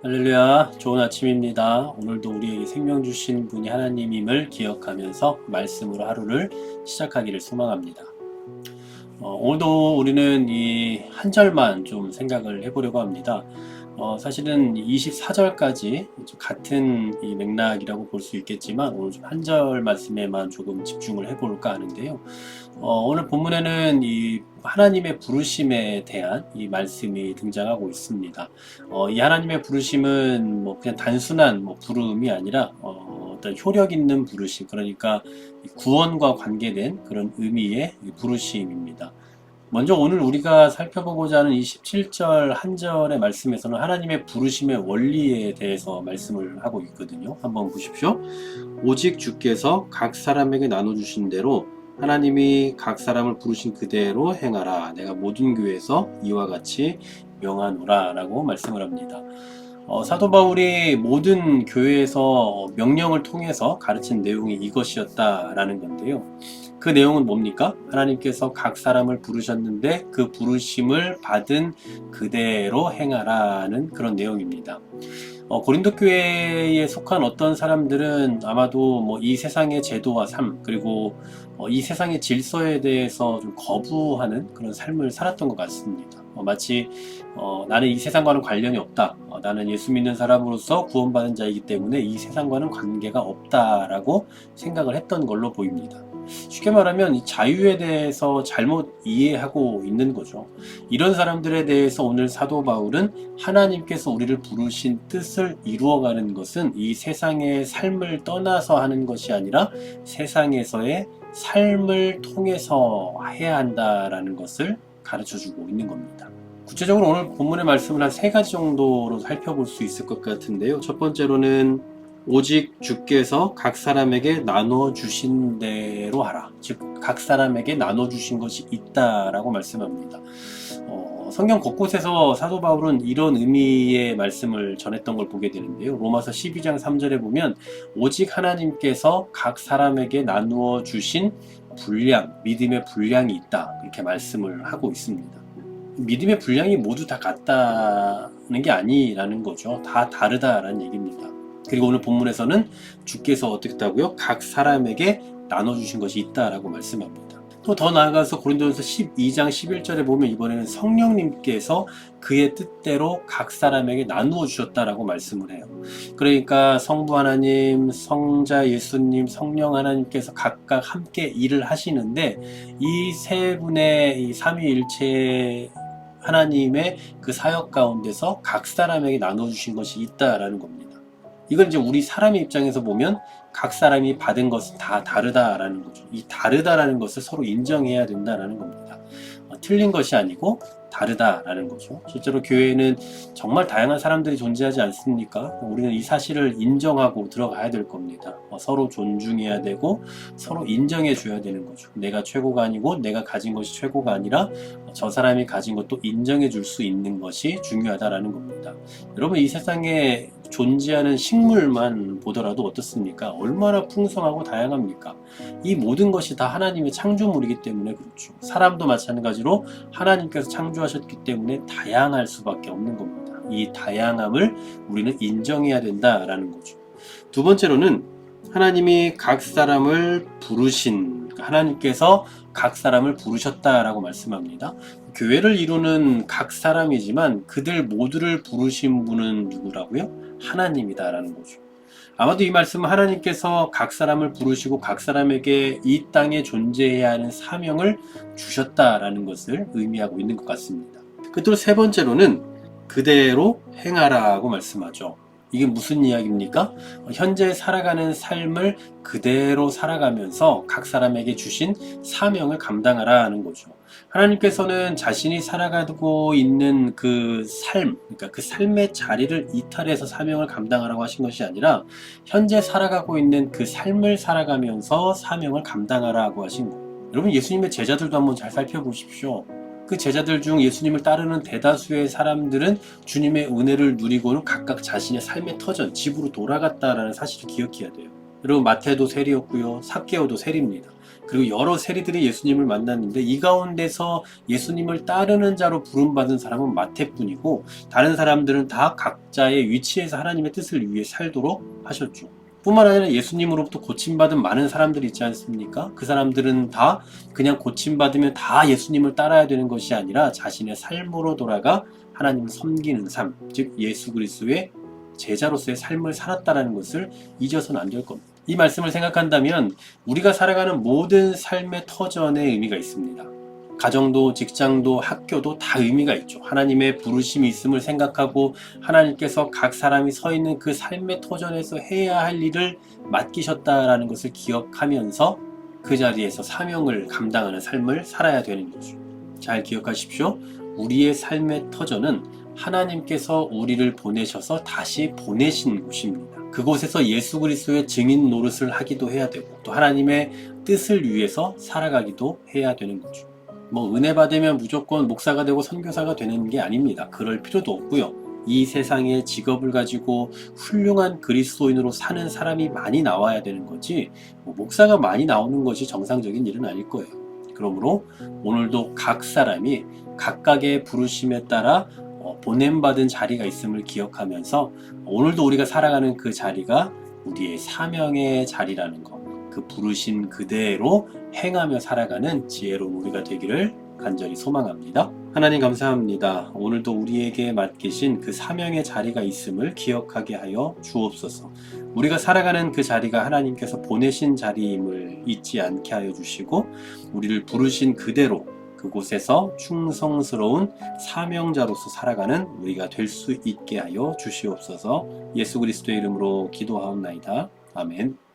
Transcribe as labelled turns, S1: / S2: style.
S1: 할렐루야, 좋은 아침입니다. 오늘도 우리에게 생명 주신 분이 하나님임을 기억하면서 말씀으로 하루를 시작하기를 소망합니다. 오늘도 우리는 이 한 절만 좀 생각을 해보려고 합니다. 사실은 24절까지 같은 이 맥락이라고 볼 수 있겠지만 오늘 좀 한 절 말씀에만 조금 집중을 해볼까 하는데요. 오늘 본문에는 이 하나님의 부르심에 대한 이 말씀이 등장하고 있습니다. 이 하나님의 부르심은 뭐 그냥 단순한 뭐 부름이 아니라 어떤 효력 있는 부르심, 그러니까 구원과 관계된 그런 의미의 부르심입니다. 먼저 오늘 우리가 살펴보고자 하는 이 17절 한 절의 말씀에서는 하나님의 부르심의 원리에 대해서 말씀을 하고 있거든요. 한번 보십시오. 오직 주께서 각 사람에게 나눠주신 대로 하나님이 각 사람을 부르신 그대로 행하라. 내가 모든 교회에서 이와 같이 명하노라 라고 말씀을 합니다. 사도 바울이 모든 교회에서 명령을 통해서 가르친 내용이 이것이었다라는 건데요. 그 내용은 뭡니까? 하나님께서 각 사람을 부르셨는데 그 부르심을 받은 그대로 행하라는 그런 내용입니다. 고린도 교회에 속한 어떤 사람들은 아마도 뭐 이 세상의 제도와 삶, 그리고 이 세상의 질서에 대해서 좀 거부하는 그런 삶을 살았던 것 같습니다. 마치 나는 이 세상과는 관련이 없다. 나는 예수 믿는 사람으로서 구원받은 자이기 때문에 이 세상과는 관계가 없다라고 생각을 했던 걸로 보입니다. 쉽게 말하면 이 자유에 대해서 잘못 이해하고 있는 거죠. 이런 사람들에 대해서 오늘 사도 바울은 하나님께서 우리를 부르신 뜻을 이루어가는 것은 이 세상의 삶을 떠나서 하는 것이 아니라 세상에서의 삶을 통해서 해야 한다라는 것을 가르쳐주고 있는 겁니다. 구체적으로 오늘 본문의 말씀을 한 세 가지 정도로 살펴볼 수 있을 것 같은데요. 첫 번째로는 오직 주께서 각 사람에게 나눠주신 대로 하라. 즉, 각 사람에게 나눠주신 것이 있다라고 말씀합니다. 성경 곳곳에서 사도 바울은 이런 의미의 말씀을 전했던 걸 보게 되는데요. 로마서 12장 3절에 보면 오직 하나님께서 각 사람에게 나누어 주신 분량, 믿음의 분량이 있다. 이렇게 말씀을 하고 있습니다. 믿음의 분량이 모두 다 같다는 게 아니라는 거죠. 다 다르다라는 얘기입니다. 그리고 오늘 본문에서는 주께서 어떻게 했다고요? 각 사람에게 나눠주신 것이 있다라고 말씀합니다. 또 더 나아가서 고린도전서 12장 11절에 보면 이번에는 성령님께서 그의 뜻대로 각 사람에게 나누어 주셨다라고 말씀을 해요. 그러니까 성부 하나님, 성자 예수님, 성령 하나님께서 각각 함께 일을 하시는데 이 세 분의 이 삼위일체 하나님의 그 사역 가운데서 각 사람에게 나눠주신 것이 있다라는 겁니다. 이건 이제 우리 사람의 입장에서 보면 각 사람이 받은 것은 다 다르다라는 거죠. 이 다르다라는 것을 서로 인정해야 된다라는 겁니다. 틀린 것이 아니고 다르다라는 거죠. 실제로 교회에는 정말 다양한 사람들이 존재하지 않습니까? 우리는 이 사실을 인정하고 들어가야 될 겁니다. 서로 존중해야 되고 서로 인정해 줘야 되는 거죠. 내가 최고가 아니고 내가 가진 것이 최고가 아니라 저 사람이 가진 것도 인정해 줄 수 있는 것이 중요하다라는 겁니다. 여러분, 이 세상에 존재하는 식물만 보더라도 어떻습니까? 얼마나 풍성하고 다양합니까? 이 모든 것이 다 하나님의 창조물이기 때문에 그렇죠. 사람도 마찬가지로 하나님께서 창조하셨기 때문에 다양할 수밖에 없는 겁니다. 이 다양함을 우리는 인정해야 된다라는 거죠. 두 번째로는 하나님이 각 사람을 부르신, 하나님께서 각 사람을 부르셨다라고 말씀합니다. 교회를 이루는 각 사람이지만 그들 모두를 부르신 분은 누구라고요? 하나님이다라는 거죠. 아마도 이 말씀은 하나님께서 각 사람을 부르시고 각 사람에게 이 땅에 존재해야 하는 사명을 주셨다라는 것을 의미하고 있는 것 같습니다. 끝으로 세 번째로는 그대로 행하라고 말씀하죠. 이게 무슨 이야기입니까? 현재 살아가는 삶을 그대로 살아가면서 각 사람에게 주신 사명을 감당하라 하는 거죠. 하나님께서는 자신이 살아가고 있는 그 삶, 그러니까 그 삶의 자리를 이탈해서 사명을 감당하라고 하신 것이 아니라 현재 살아가고 있는 그 삶을 살아가면서 사명을 감당하라고 하신 거예요. 여러분, 예수님의 제자들도 한번 잘 살펴보십시오. 그 제자들 중 예수님을 따르는 대다수의 사람들은 주님의 은혜를 누리고는 각각 자신의 삶의 터전, 집으로 돌아갔다라는 사실을 기억해야 돼요. 여러분, 마태도 세리였고요, 삭개오도 세리입니다. 그리고 여러 세리들이 예수님을 만났는데 이 가운데서 예수님을 따르는 자로 부름받은 사람은 마태뿐이고 다른 사람들은 다 각자의 위치에서 하나님의 뜻을 위해 살도록 하셨죠. 뿐만 아니라 예수님으로부터 고침받은 많은 사람들이 있지 않습니까? 그 사람들은 다 그냥 고침받으면 다 예수님을 따라야 되는 것이 아니라 자신의 삶으로 돌아가 하나님을 섬기는 삶, 즉 예수 그리스도의 제자로서의 삶을 살았다는 것을 잊어서는 안 될 겁니다. 이 말씀을 생각한다면 우리가 살아가는 모든 삶의 터전에 의미가 있습니다. 가정도 직장도 학교도 다 의미가 있죠. 하나님의 부르심이 있음을 생각하고 하나님께서 각 사람이 서 있는 그 삶의 터전에서 해야 할 일을 맡기셨다라는 것을 기억하면서 그 자리에서 사명을 감당하는 삶을 살아야 되는 거죠. 잘 기억하십시오. 우리의 삶의 터전은 하나님께서 우리를 보내셔서 다시 보내신 곳입니다. 그곳에서 예수 그리스도의 증인 노릇을 하기도 해야 되고 또 하나님의 뜻을 위해서 살아가기도 해야 되는 거죠. 은혜 받으면 무조건 목사가 되고 선교사가 되는 게 아닙니다. 그럴 필요도 없고요. 이 세상에 직업을 가지고 훌륭한 그리스도인으로 사는 사람이 많이 나와야 되는 거지 목사가 많이 나오는 것이 정상적인 일은 아닐 거예요. 그러므로 오늘도 각 사람이 각각의 부르심에 따라 보냄받은 자리가 있음을 기억하면서 오늘도 우리가 살아가는 그 자리가 우리의 사명의 자리라는 것, 그 부르심 그대로 행하며 살아가는 지혜로운 우리가 되기를 간절히 소망합니다. 하나님 감사합니다. 오늘도 우리에게 맡기신 그 사명의 자리가 있음을 기억하게 하여 주옵소서. 우리가 살아가는 그 자리가 하나님께서 보내신 자리임을 잊지 않게 하여 주시고 우리를 부르신 그대로 그곳에서 충성스러운 사명자로서 살아가는 우리가 될 수 있게 하여 주시옵소서. 예수 그리스도의 이름으로 기도하옵나이다. 아멘.